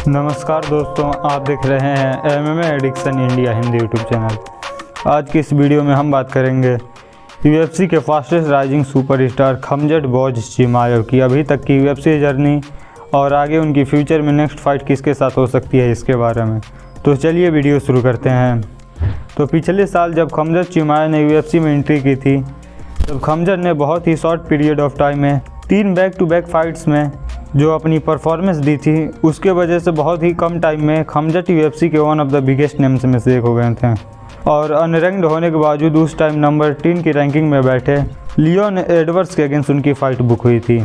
नमस्कार दोस्तों, आप देख रहे हैं MMA addiction India Hindi YouTube channel. आज की इस वीडियो में हम बात करेंगे UFC के फास्टेस्ट राइजिंग सुपरस्टार खमजट बोज चिमाएव की अभी तक की UFC जर्नी और आगे उनकी फ्यूचर में नेक्स्ट फाइट किसके साथ हो सकती है इसके बारे में। तो चलिए वीडियो शुरू करते हैं। तो पिछले साल जब खमजट चिमाएव ने UFC में एंट्री की थी, तब खमजट ने बहुत ही शॉर्ट पीरियड ऑफ टाइम में 3 बैक टू बैक फाइट्स में जो अपनी परफॉर्मेंस दी थी, उसके वजह से बहुत ही कम टाइम में खमजट UFC के one of the biggest names में से एक हो गए थे। और अनरैंक्ड होने के बावजूद उस टाइम नंबर 3 की रैंकिंग में बैठे लियोन एडवर्ड्स के अगेंस्ट उनकी फ़ाइट बुक हुई थी।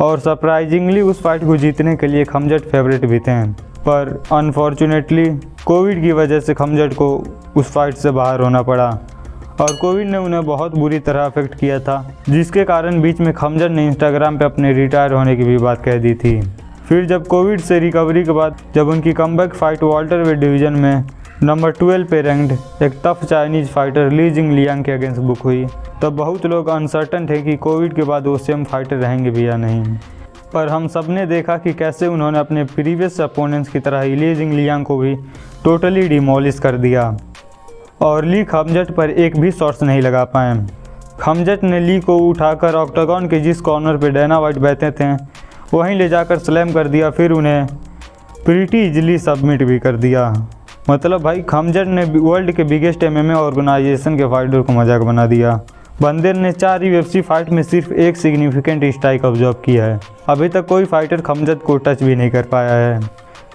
और सरप्राइजिंगली उस फाइट को जीतने के लिए खमजट फेवरेट भी थे, पर अनफॉर्चुनेटली कोविड की वजह से खमजट को उस फाइट से बाहर होना पड़ा और कोविड ने उन्हें बहुत बुरी तरह अफेक्ट किया था, जिसके कारण बीच में खमजट ने इंस्टाग्राम पे अपने रिटायर होने की भी बात कह दी थी। फिर जब कोविड से रिकवरी के बाद जब उनकी कमबैक फाइट वाल्टरवेट डिवीज़न में नंबर 12 पे रैंक्ड एक टफ चाइनीज़ फाइटर ली जिंगलियांग के अगेंस्ट बुक हुई, तब बहुत लोग अनसर्टन थे कि कोविड के बाद वो सेम फाइटर रहेंगे भी या नहीं। पर हम सब ने देखा कि कैसे उन्होंने अपने प्रीवियस अपोनेंट्स की तरह ही ली जिंगलियांग को भी टोटली डिमोलिश कर दिया और ली खमजट पर एक भी शॉट्स नहीं लगा पाए। खमजट ने ली को उठाकर ऑक्टागन के जिस कॉर्नर पे डैना वाइट बैठे थे वहीं ले जाकर स्लैम कर दिया, फिर उन्हें प्रीटी इजली सबमिट भी कर दिया। मतलब भाई खमजट ने वर्ल्ड के बिगेस्ट MMA ऑर्गेनाइजेशन के फाइटर को मजाक बना दिया। बंदर ने 4 UFC फाइट में सिर्फ एक सिग्निफिकेंट स्ट्राइक ऑब्जर्व किया है। अभी तक कोई फाइटर खमजट को टच भी नहीं कर पाया है।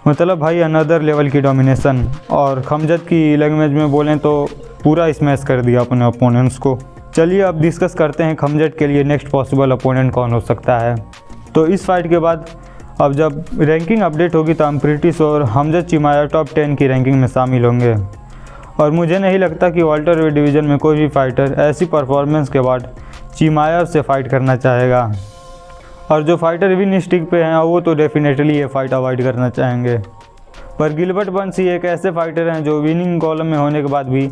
मतलब भाई अनदर लेवल की डोमिनेशन, और खमजट की लैंग्वेज में बोलें तो पूरा स्मैश कर दिया अपने ओपोनेंट्स को। चलिए अब डिस्कस करते हैं खमजट के लिए नेक्स्ट पॉसिबल ओपोनेंट कौन हो सकता है। तो इस फाइट के बाद अब जब रैंकिंग अपडेट होगी तो हम प्रीटी श्योर खमजट चिमाएव टॉप 10 की रैंकिंग में शामिल होंगे। और मुझे नहीं लगता कि वाल्टरवेट डिवीज़न में कोई भी फाइटर ऐसी परफॉर्मेंस के बाद चिमाएव से फाइट करना चाहेगा। और जो फाइटर विन स्टिक पे हैं वो तो डेफिनेटली ये फाइट अवॉइड करना चाहेंगे। पर गिलबर्ट बर्न्स ही एक ऐसे फाइटर हैं जो विनिंग कॉलम में होने के बाद भी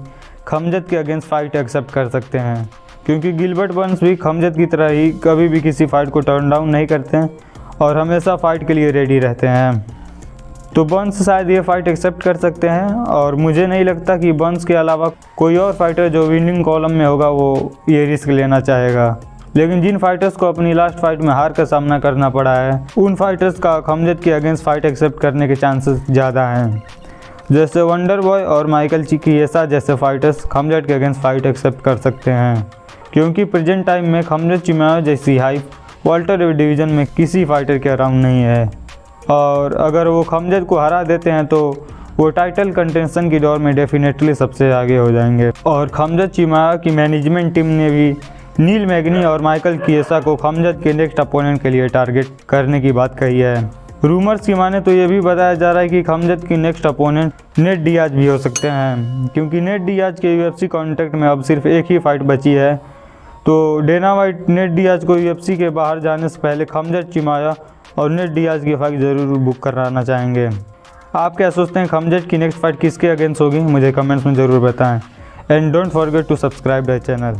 खमजट के अगेंस्ट फाइट एक्सेप्ट कर सकते हैं, क्योंकि गिलबर्ट बर्न्स भी खमजट की तरह ही कभी भी किसी फाइट को टर्न डाउन नहीं करते हैं और हमेशा फाइट के लिए रेडी रहते हैं। तो बर्न्स शायद ये फाइट एक्सेप्ट कर सकते हैं और मुझे नहीं लगता कि बर्न्स के अलावा कोई और फाइटर जो विनिंग कॉलम में होगा वो ये रिस्क लेना चाहेगा। लेकिन जिन फाइटर्स को अपनी लास्ट फाइट में हार का सामना करना पड़ा है, उन फाइटर्स का खमजट के अगेंस्ट फाइट एक्सेप्ट करने के चांसेस ज़्यादा हैं। जैसे वंडर बॉय और माइकल चिकिएसा जैसे फाइटर्स खमजट के अगेंस्ट फाइट एक्सेप्ट कर सकते हैं, क्योंकि प्रेजेंट टाइम में खमजट चिमाएव जैसी हाइप वाल्टरवेट डिवीज़न में किसी फाइटर के अराउंड नहीं है। और अगर वो खमजट को हरा देते हैं तो वो टाइटल कंटेंशन की दौर में डेफिनेटली सबसे आगे हो जाएंगे। और खमजट चिमाएव की मैनेजमेंट टीम ने भी नील मैग्नी और माइकल चिकिएसा को खमजट के नेक्स्ट अपोनेंट के लिए टारगेट करने की बात कही है। रूमर्स की माने तो ये भी बताया जा रहा है कि खमजट की नेक्स्ट अपोनेंट नेट डियाज भी हो सकते हैं, क्योंकि नेट डियाज के UFC कॉन्ट्रैक्ट में अब सिर्फ एक ही फाइट बची है। तो डैना वाइट नेट डियाज को UFC के बाहर जाने से पहले खमजट चिमाएव और नेट डियाज की फाइट ज़रूर बुक कराना चाहेंगे। आप क्या सोचते हैं खमजट की नेक्स्ट फाइट किसके अगेंस्ट होगी? मुझे कमेंट्स में ज़रूर बताएँ। And don't forget to subscribe the channel.